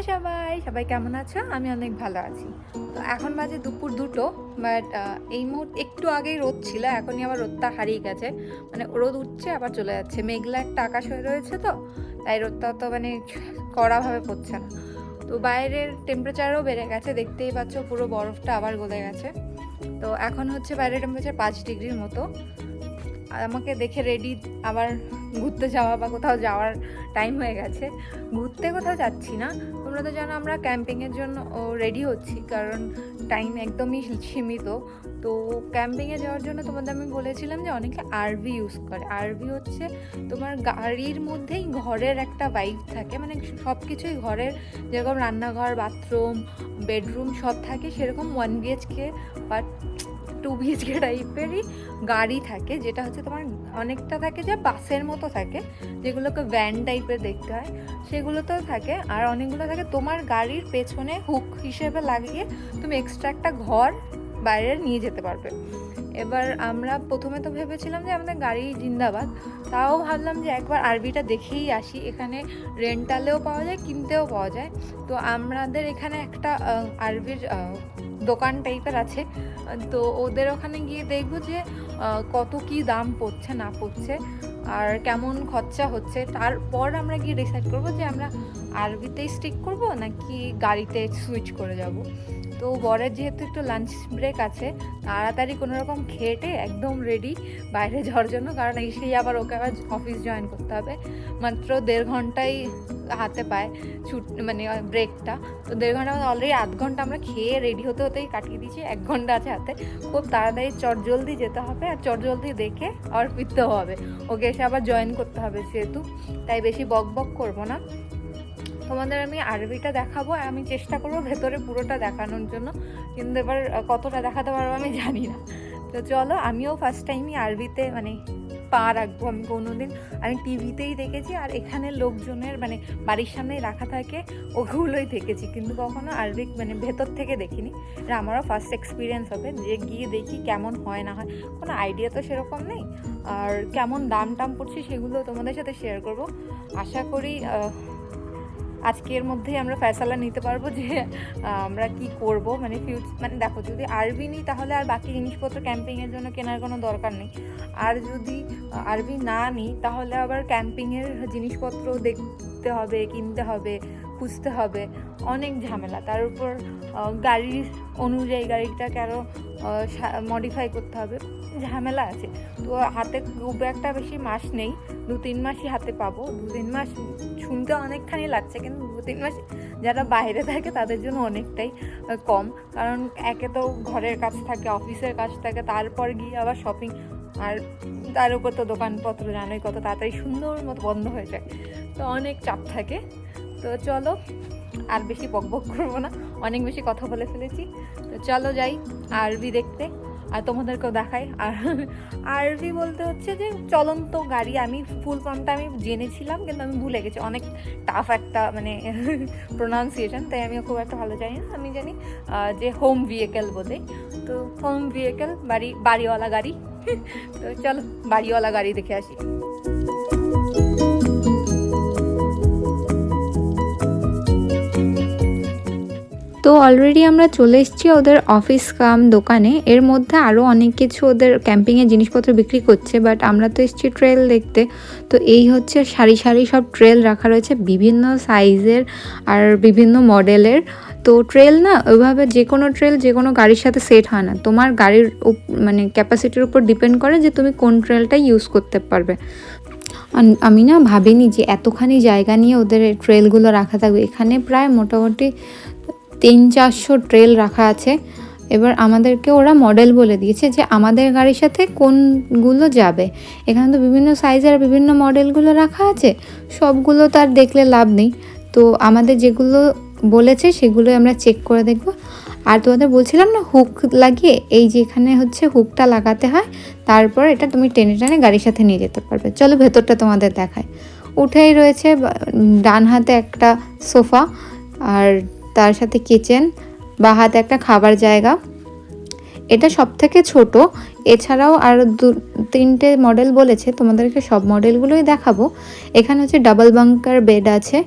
Hello সবাই সবাই কেমন আছো? আমি অনেক ভালো আছি। তো এখন বাজে দুপুর 2টো, বাট এই মুহূর্তে একটু আগেই রোদ ছিল, এখনই আবার রোদটা হারিয়ে গেছে। মানে রোদ উঠছে আবার চলে যাচ্ছে, মেঘলা একটা আকাশ হয়ে রয়েছে, তো তাই রোদটা তো মানে কড়াভাবে পড়ছে না। তো বাইরের টেম্পারেচারও বেড়ে গেছে, দেখতেই পাচ্ছ পুরো বরফটা আবার গলে গেছে। তো এখন হচ্ছে বাইরের টেম্পারেচার 5 ডিগ্রির মতো। আর আমাকে দেখে রেডি আবার ঘুরতে যাওয়া বা কোথাও যাওয়ার টাইম হয়ে গেছে। ঘুরতে কোথাও যাচ্ছি না, তোমরা তো জানো আমরা ক্যাম্পিংয়ের জন্য রেডি হচ্ছি, কারণ টাইম একদমই সীমিত। তো ক্যাম্পিংয়ে যাওয়ার জন্য তোমাদের আমি বলেছিলাম যে অনেকে আরভি ইউজ করে। আরভি হচ্ছে তোমার গাড়ির মধ্যেই ঘরের একটা ভাইব থাকে, মানে সব কিছুই ঘরের, যেরকম রান্নাঘর, বাথরুম, বেডরুম সব থাকে, সেরকম 1 BHK বা 2 BHK টাইপেরই গাড়ি থাকে, যেটা হচ্ছে তোমার অনেকটা থাকে যে বাসের মতো থাকে, যেগুলোকে ভ্যান টাইপের দেখতে হয়, সেগুলোতেও থাকে। আর অনেকগুলো থাকে তোমার গাড়ির পেছনে হুক হিসেবে লাগিয়ে তুমি এক্সট্রা একটা ঘর বাইরে নিয়ে যেতে পারবে। এবার আমরা প্রথমে তো ভেবেছিলাম যে আমাদের গাড়ি জিন্দাবাদ, তাও ভাবলাম যে একবার আরবিটা দেখেই আসি। এখানে রেন্টালেও পাওয়া যায়, কিনতেও পাওয়া যায়। তো আমাদের এখানে একটা আরবির দোকান টাইপের আছে, তো ওদের ওখানে গিয়ে দেখবো যে কত কি দাম পড়ছে না পড়ছে আর কেমন খরচা হচ্ছে। তারপর আমরা গিয়ে ডিসাইড করবো যে আমরা আরবিতেই স্টিক করবো নাকি গাড়িতে সুইচ করে যাব। তো বরের যেহেতু একটু লাঞ্চ ব্রেক আছে, তাড়াতাড়ি কোনো রকম খেটে একদম রেডি বাইরে যাওয়ার জন্য, কারণ এসেই আবার ওকে আবার অফিস জয়েন করতে হবে। মাত্র 1.5 ঘন্টাই হাতে পায় মানে ব্রেকটা, তো 1.5 ঘন্টা অলরেডি 8 ঘন্টা আমরা খেয়ে রেডি হতে হতেই কাটিয়ে দিয়েছি। 1 ঘন্টা আছে হাতে, খুব তাড়াতাড়ি চটজলদি যেতে হবে আর চটজলদি দেখে আবার ফিরতেও হবে, ওকে এসে আবার জয়েন করতে হবে যেহেতু। তাই বেশি বক বক করবো না, তোমাদের আমি আরবিটা দেখাবো, আমি চেষ্টা করবো ভেতরে পুরোটা দেখানোর জন্য, কিন্তু এবার কতটা দেখাতে পারবো আমি জানি না। তো চলো, আমিও ফার্স্ট টাইমই আরবিতে মানে পা রাখবো। আমি টিভিতেই দেখেছি, আর এখানে লোকজনের মানে বাড়ির সামনেই রাখা থাকে, ওগুলোই দেখেছি, কিন্তু কখনো আরবি মানে ভেতর থেকে দেখিনি। এটা আমারও ফার্স্ট এক্সপিরিয়েন্স হবে, যে গিয়ে দেখি কেমন হয় না হয়। কোনো আইডিয়া তো সেরকম নেই, আর কেমন দাম টাম পড়ছে সেগুলো তোমাদের সাথে শেয়ার করব। আশা করি আজকের মধ্যেই আমরা ফয়সালা নিতে পারবো যে আমরা কি করব। মানে মানে দেখো, যদি আরবি নিই তাহলে আর বাকি জিনিসপত্র ক্যাম্পিংয়ের জন্য কেনার কোনো দরকার নেই, আর যদি আরবি না নিই তাহলে আবার ক্যাম্পিংয়ের জিনিসপত্র দেখতে হবে, কিনতে হবে, খুঁজতে হবে, অনেক ঝামেলা। তার উপর গাড়ির অনুযায়ী গাড়িটাকে আরও মডিফাই করতে হবে, ঝামেলা আছে। তো হাতে খুব একটা বেশি মাস নেই, 2-3 মাসই হাতে পাবো। 2-3 মাস শুনতে অনেকখানি লাগছে, কিন্তু 2-3 মাস যারা বাইরে থাকে তাদের জন্য অনেকটাই কম, কারণ একে তো ঘরের কাজ থাকে, অফিসের কাজ থাকে, তারপর গিয়ে আবার শপিং, আর তার উপর তো দোকানপত্র জানোই কত তাড়াতাড়ি সুন্দর মতো বন্ধ হয়ে যায়, তো অনেক চাপ থাকে। তো চলো, আর বেশি বকবক করবো না, অনেক বেশি কথা বলে ফেলেছি। তো চলো যাই আরবি দেখতে, আর তোমাদেরকেও দেখাই। আর আরবি বলতে হচ্ছে যে চলন্ত গাড়ি, আমি ফুল ফর্মটা আমি জেনেছিলাম কিন্তু আমি ভুলে গেছি, অনেক টাফ একটা মানে প্রোনাউন্সিয়েশন, তাই আমি খুব একটা ভালো জানি না। আমি জানি যে হোম ভেহিকেল বলে, তো হোম ভেহিকেল বাড়িওয়ালা গাড়ি। তো চলো বাড়িওয়ালা গাড়ি দেখে আসি। তো অলরেডি আমরা চলে এসেছি ওদের অফিস কাম দোকানে। এর মধ্যে আরও অনেক কিছু ওদের ক্যাম্পিংয়ের জিনিসপত্র বিক্রি করছে, বাট আমরা তো এসেছি ট্রেল দেখতে। তো এই হচ্ছে সারি সারি সব ট্রেল রাখা রয়েছে, বিভিন্ন সাইজের আর বিভিন্ন মডেলের। তো ট্রেল না ওইভাবে যে কোনো ট্রেল যে কোনো গাড়ির সাথে সেট হয় না, তোমার গাড়ির মানে ক্যাপাসিটির উপর ডিপেন্ড করে যে তুমি কোন ট্রেলটা ইউজ করতে পারবে। আমি না ভাবিনি যে এতখানি জায়গা নিয়ে ওদের ট্রেলগুলো রাখা থাকবে। এখানে প্রায় মোটামুটি 300-400 ট্রেল রাখা আছে। এবার আমাদেরকে ওরা মডেল বলে দিয়েছে যে আমাদের গাড়ির সাথে কোনগুলো যাবে। এখানে তো বিভিন্ন সাইজের বিভিন্ন মডেলগুলো রাখা আছে, সবগুলো তার দেখলে লাভ নেই। তো আমাদের যেগুলো বলেছে সেগুলোই আমরা চেক করে দেখব। আর তোমাদের বলছিলাম না হুক লাগিয়ে, এই যে এখানে হচ্ছে হুকটা লাগাতে হয়, তারপর এটা তুমি টেনে টেনে গাড়ির সাথে নিয়ে যেতে পারবে। চলো ভেতরটা তোমাদের দেখায়। উঠেই রয়েছে ডান হাতে একটা সোফা, আর তার সাথে কিচেন, বা হাতে একটা খাবার জায়গা। এটা সব থেকে ছোট, এছাড়াও আরও 2-3টে মডেল বলেছে, তোমাদেরকে সব মডেলগুলোই দেখাবো। এখানে হচ্ছে ডাবল বাঙ্কার বেড আছে,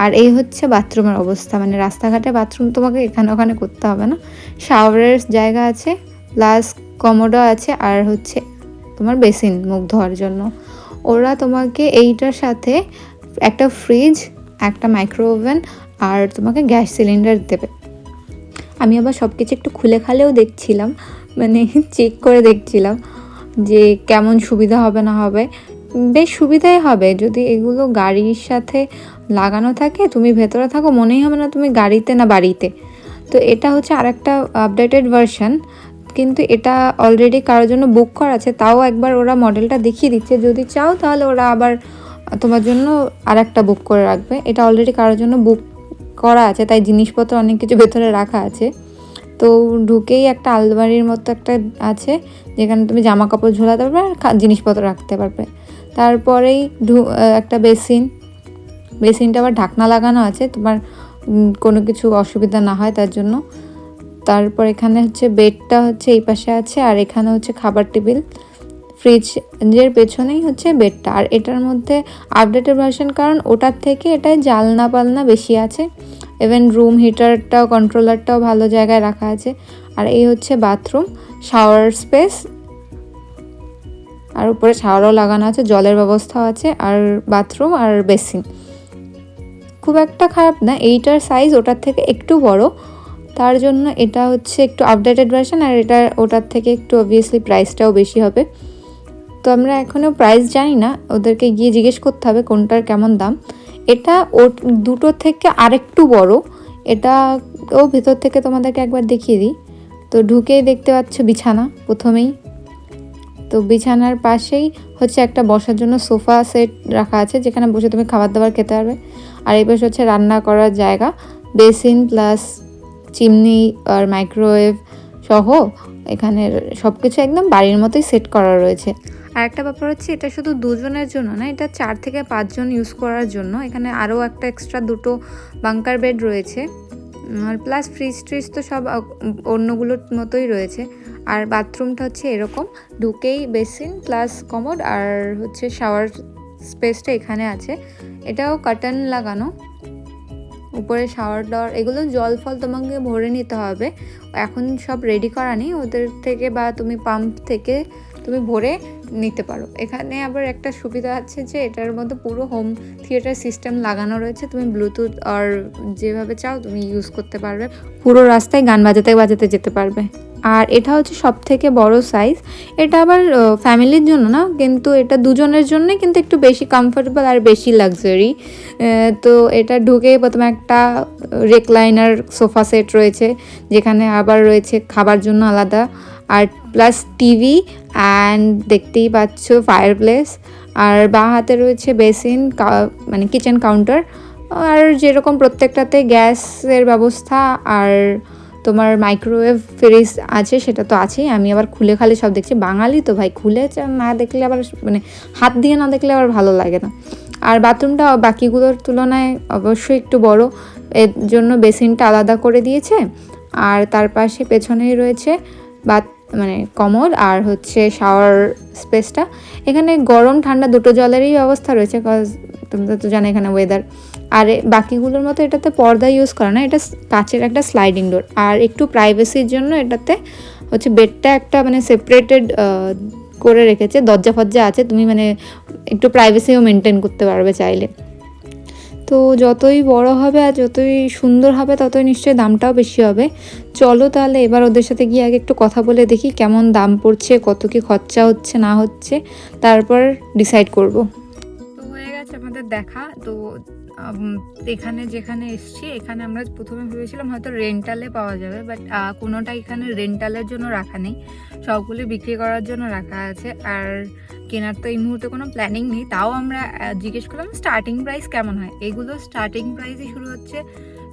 আর এই হচ্ছে বাথরুমের অবস্থা, মানে রাস্তাঘাটে বাথরুম তোমাকে এখানে ওখানে করতে হবে না, শাওয়ারের জায়গা আছে, প্লাস কমোডো আছে, আর হচ্ছে তোমার বেসিন মুখ ধোয়ার জন্য। ওরা তোমাকে এইটার সাথে একটা ফ্রিজ, একটা মাইক্রো ওভেন আর তোমাকে গ্যাস সিলিন্ডার দেবে। আমি আবার সব কিছু একটু খুলে খালেও দেখছিলাম, মানে চেক করে দেখছিলাম যে কেমন সুবিধা হবে না হবে। বেশ সুবিধাই হবে যদি এগুলো গাড়ির সাথে লাগানো থাকে, তুমি ভেতরে থাকো মনেই হবে না তুমি গাড়িতে না বাড়িতে। তো এটা হচ্ছে আরেকটা আপডেটেড ভার্সন, কিন্তু এটা অলরেডি কারোর জন্য বুক করা আছে, তাও একবার ওরা মডেলটা দেখিয়ে দিচ্ছে, যদি চাও তাহলে ওরা আবার তোমার জন্য আরেকটা বুক করে রাখবে। এটা অলরেডি কারোর জন্য বুক করা আছে, তাই জিনিসপত্র অনেক কিছু ভেতরে রাখা আছে। তো ঢুকেই একটা আলমারির মতো একটা আছে, যেখানে তুমি জামা কাপড় ঝোলাতে পারবে আর জিনিসপত্র রাখতে পারবে। তারপরেই একটা বেসিনটা আবার ঢাকনা লাগানো আছে, তোমার কোনো কিছু অসুবিধা না হয় তার জন্য। তারপর এখানে হচ্ছে বেডটা হচ্ছে এই পাশে আছে, আর এখানে হচ্ছে খাবার টেবিল, ফ্রিজের পেছনেই হচ্ছে বেডটা। আর এটার মধ্যে আপডেটেড ভার্সন, কারণ ওটার থেকে এটায় জালনা পালনা বেশি আছে, ইভেন রুম হিটারটাও কন্ট্রোলারটাও ভালো জায়গায় রাখা আছে। আর এই হচ্ছে বাথরুম, শাওয়ার স্পেস, আর উপরে শাওয়ারও লাগানো আছে, জলের ব্যবস্থাও আছে, আর বাথরুম আর বেসিন। খুব একটা খারাপ না, এইটার সাইজ ওটার থেকে একটু বড়, তার জন্য এটা হচ্ছে একটু আপডেটেড ভার্সন, আর এটা ওটার থেকে একটু অবভিয়াসলি প্রাইসটাও বেশি হবে। তো আমরা এখনও প্রাইস জানি না, ওদেরকে গিয়ে জিজ্ঞেস করতে হবে কোনটার কেমন দাম। এটা দুটো থেকে আরেকটু বড়, এটা ভেতর থেকে তোমাদেরকে একবার দেখিয়ে দিই। তো ঢুকেই দেখতে পাচ্ছ বিছানা প্রথমেই, তো বিছানার পাশেই হচ্ছে একটা বসার জন্য সোফা সেট রাখা আছে, যেখানে বসে তুমি খাবার দাবার খেতে পারবে। আর এই পাশে হচ্ছে রান্না করার জায়গা, বেসিন প্লাস চিমনি আর মাইক্রোওয়েভ সহ এখানে সব কিছু একদম বাড়ির মতোই সেট করা রয়েছে। আর একটা ব্যাপার হচ্ছে এটা শুধু দুজনের জন্য না, এটা 4 থেকে 5 জন ইউজ করার জন্য। এখানে আরও একটা এক্সট্রা দুটো বাঙ্কার বেড রয়েছে, আর প্লাস ফ্রিজ ট্রিজ তো সব অন্যগুলোর মতোই রয়েছে। আর বাথরুমটা হচ্ছে এরকম, ঢুকেই বেসিন প্লাস কমোড আর হচ্ছে শাওয়ার স্পেসটা এখানে আছে। এটাও কার্টেন লাগানো, উপরে শাওয়ার টাওয়ার এগুলো জল ফল তোমাকে ভরে নিতে হবে, এখন সব রেডি করা নেই ওদের থেকে, বা তুমি পাম্প থেকে তুমি ভরে নিতে পারো। এখানে আবার একটা সুবিধা আছে যে এটার মধ্যে পুরো হোম থিয়েটার সিস্টেম লাগানো রয়েছে, তুমি ব্লুটুথ আর যেভাবে চাও তুমি ইউজ করতে পারবে, পুরো রাস্তায় গান বাজাতে বাজাতে যেতে পারবে। আর এটা হচ্ছে সব থেকে বড় সাইজ, এটা আবার ফ্যামিলির জন্য না, কিন্তু এটা দুজনের জন্য, কিন্তু একটু বেশি কমফোর্টেবল আর বেশি লাক্সারি। তো এটা ঢুকে প্রথমে একটা রেকলাইনার সোফা সেট রয়েছে, যেখানে আবার রয়েছে খাবার জন্য আলাদা, আর প্লাস টিভি অ্যান্ড দেখতেই পাচ্ছ ফায়ার প্লেস। আর বাঁ হাতে রয়েছে বেসিন, মানে কিচেন কাউন্টার, আর যেরকম প্রত্যেকটাতে গ্যাসের ব্যবস্থা, আর তোমার মাইক্রোওয়েভ ফ্রিজ আছে, সেটা তো আছেই। আমি আবার খুলে খালি সব দেখছি, বাঙালি তো ভাই, খুলে না দেখলে আবার মানে হাত দিয়ে না দেখলে আবার ভালো লাগে না। আর বাথরুমটা বাকিগুলোর তুলনায় অবশ্যই একটু বড়, এর জন্য বেসিনটা আলাদা করে দিয়েছে। আর তার পাশে পেছনেই রয়েছে মানে কমোড আর হচ্ছে শাওয়ার স্পেসটা। এখানে গরম ঠান্ডা দুটো জলেরই ব্যবস্থা রয়েছে, কজ তোমরা তো জানো এখানে ওয়েদার। আর বাকিগুলোর মতো এটাতে পর্দা ইউজ করে না, এটা কাচের একটা স্লাইডিং ডোর। আর একটু প্রাইভেসির জন্য এটাতে হচ্ছে বেডটা একটা মানে সেপারেটেড করে রেখেছে, দরজা ফজ্জা আছে, তুমি মানে একটু প্রাইভেসিও মেনটেন করতে পারবে চাইলে। তো যতই বড় হবে আর যতই সুন্দর হবে ততই নিশ্চয়ই দামটাও বেশি হবে। চলো তাহলে এবার ওদের সাথে গিয়ে আগে একটু কথা বলে দেখি কেমন দাম পড়ছে, কত কি খরচা হচ্ছে না হচ্ছে, তারপর ডিসাইড করব। তো হয়ে গেছে আমাদের দেখা। তো এখানে যেখানে এসছি, এখানে আমরা প্রথমে ভেবেছিলাম হয়তো রেন্টালে পাওয়া যাবে, বাট কোনোটা এখানে রেন্টালের জন্য রাখা নেই, সবগুলি বিক্রি করার জন্য রাখা আছে। আর কেনার তো এই মুহূর্তে কোনো প্ল্যানিং নেই, তাও আমরা জিজ্ঞেস করলাম স্টার্টিং প্রাইস কেমন হয়। এইগুলো স্টার্টিং প্রাইসই শুরু হচ্ছে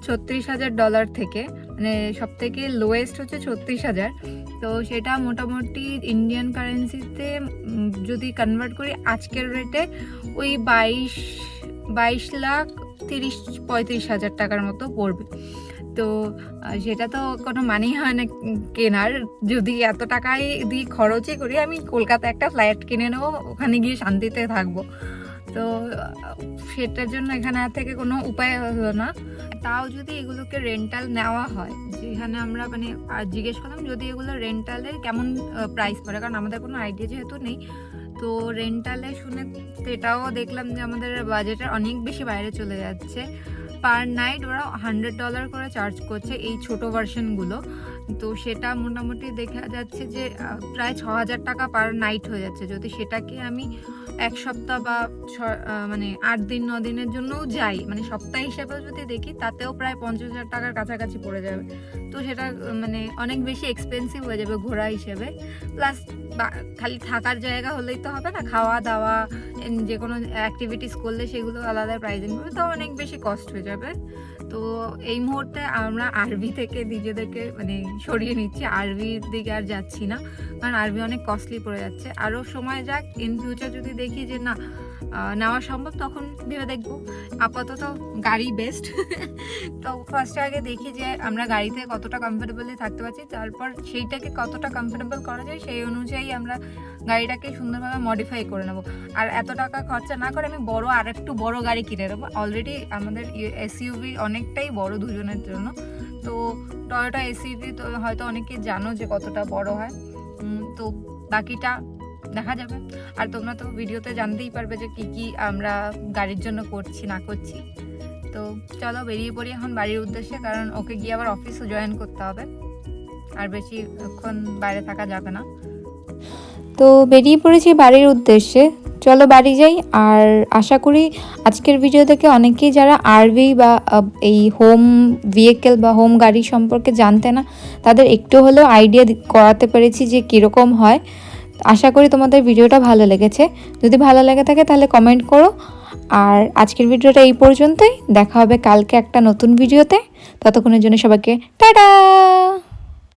$36,000 থেকে, মানে সব থেকে লোয়েস্ট হচ্ছে 36,000। তো সেটা মোটামুটি ইন্ডিয়ান কারেন্সিতে যদি কনভার্ট করি আজকের রেটে ওই 22,30,35,000 টাকার মতো পড়বে। তো সেটা তো কোনো মানেই হয় না কেনার, যদি এত টাকায় দিয়ে খরচই করি। আমি কলকাতায় একটা ফ্ল্যাট কিনে নেবো, ওখানে গিয়ে শান্তিতে থাকবো। তো সেটার জন্য এখানে আর থেকে কোনো উপায় হলো না। তাও যদি এগুলোকে রেন্টাল নেওয়া হয়, যেখানে আমরা মানে আর জিজ্ঞেস করলাম যদি এগুলো রেন্টালে কেমন প্রাইস পড়ে, কারণ আমাদের কোনো আইডিয়া যেহেতু নেই। তো রেন্টালে শুনে সেটাও দেখলাম যে আমাদের বাজেটের অনেক বেশি বাইরে চলে যাচ্ছে। পার নাইট ওরা $100 করে চার্জ করছে এই ছোট ভার্সনগুলো। তো সেটা মোটামুটি দেখা যাচ্ছে যে প্রায় 6,000 টাকা পার নাইট হয়ে যাচ্ছে। যদি সেটাকে আমি এক সপ্তাহ বা মানে 8 দিন 9 দিনের জন্যও যাই, মানে সপ্তাহ হিসেবেও যদি দেখি, তাতেও প্রায় 50,000 টাকার কাছাকাছি পড়ে যাবে। তো সেটা মানে অনেক বেশি এক্সপেন্সিভ হয়ে যাবে ঘোরা হিসেবে। প্লাস খালি থাকার জায়গা হলেই তো হবে না, খাওয়া দাওয়া যে কোনো অ্যাক্টিভিটিস করলে সেগুলো আলাদা প্রাইজিং হবে, তো অনেক বেশি কস্ট হয়ে যাবে। তো এই মুহূর্তে আমরা আরবি থেকে নিজেদেরকে মানে সরিয়ে নিচ্ছি, আরবির দিকে আর যাচ্ছি না, কারণ আরবি অনেক কস্টলি পড়ে যাচ্ছে। আরও সময় যাক, ইন ফিউচার যদি দেখি যে না নেওয়া সম্ভব তখন ভেবে দেখবো। আপাতত গাড়ি বেস্ট। তো ফার্স্টে আগে দেখি যে আমরা গাড়িতে কতটা কমফোর্টেবলি থাকতে পারছি, তারপর সেইটাকে কতটা কমফোর্টেবল করা যায় সেই অনুযায়ী আমরা গাড়িটাকে সুন্দরভাবে মডিফাই করে নেবো। আর এত টাকা খরচা না করে আমি আর একটু বড় গাড়ি কিনে নেবো। অলরেডি আমাদের এসইউভি অনেকটাই বড় দুজনের জন্য। তো টয়োটা এসইউভি তো হয়তো অনেকে জানো যে কতটা বড় হয়। তো বাকিটা দেখা যাবে। আর তোমরা তো ভিডিওতে জানতেই পারবে যে কি কি আমরা গাড়ির জন্য করছি না করছি। তো চলো বেরিয়ে পড়ি এখন বাড়ির উদ্দেশ্যে, কারণ ওকে গিয়ে আবার অফিসও জয়েন করতে হবে, আর বেশিক্ষণ বাইরে থাকা যাবে না। তো বেরিয়ে পড়েছি বাড়ির উদ্দেশ্যে, চলো বাড়ি যাই। আর আশা করি আজকের ভিডিও থেকে অনেকেই যারা আরভি বা এই হোম ভেহিকেল বা হোম গাড়ি সম্পর্কে জানতে না, তাদের একটু হলেও আইডিয়া করাতে পেরেছি যে কীরকম হয়। আশা করি তোমাদের ভিডিওটা ভালো লেগেছে। যদি ভালো লেগে থাকে তাহলে কমেন্ট করো। আর আজকের ভিডিওটা এই পর্যন্তই, দেখা হবে কালকে একটা নতুন ভিডিওতে। ততক্ষণের জন্য সবাইকে টাটা।